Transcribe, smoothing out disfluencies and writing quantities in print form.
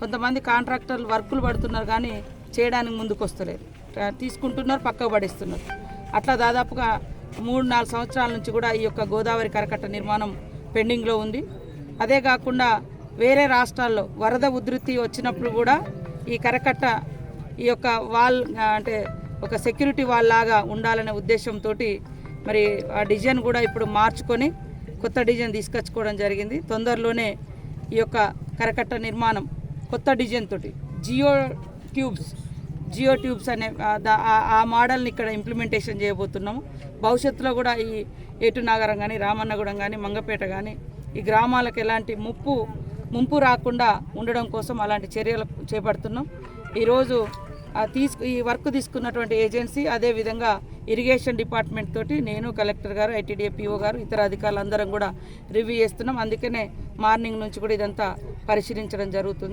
కొంతమంది కాంట్రాక్టర్లు వర్కులు పడుతున్నారు కానీ చేయడానికి ముందుకు వస్తలేరు, తీసుకుంటున్నారు, పక్కకు పడేస్తున్నారు. అట్లా దాదాపుగా 3-4 సంవత్సరాల నుంచి కూడా ఈ యొక్క గోదావరి కరకట్ట నిర్మాణం పెండింగ్లో ఉంది. అదే కాకుండా వేరే రాష్ట్రాల్లో వరద ఉధృతి వచ్చినప్పుడు కూడా ఈ కరకట్ట ఈ యొక్క వాల్ అంటే ఒక సెక్యూరిటీ వాల్ లాగా ఉండాలనే ఉద్దేశంతో మరి ఆ డిజైన్ కూడా ఇప్పుడు మార్చుకొని కొత్త డిజైన్ తీసుకొచ్చుకోవడం జరిగింది. తొందరలోనే ఈ యొక్క కరకట్ట నిర్మాణం కొత్త డిజైన్ తోటి జియో ట్యూబ్స్ అనే ఆ మోడల్ని ఇక్కడ ఇంప్లిమెంటేషన్ చేయబోతున్నాము. భవిష్యత్తులో కూడా ఈ ఏటునాగరం కానీ, రామన్నగూడెం కానీ, మంగపేట కానీ ఈ గ్రామాలకు ఎలాంటి ముంపు రాకుండా ఉండడం కోసం అలాంటి చర్యలు చేపడుతున్నాం. ఈరోజు ఈ వర్క్ తీసుకున్నటువంటి ఏజెన్సీ, అదేవిధంగా ఇరిగేషన్ డిపార్ట్మెంట్ తోటి నేను, కలెక్టర్ గారు, ఐటీడీఏ పీఓ గారు, ఇతర అధికారులు అందరం కూడా రివ్యూ చేస్తున్నాం. అందుకనే మార్నింగ్ నుంచి కూడా ఇదంతా పరిశీలించడం జరుగుతుంది.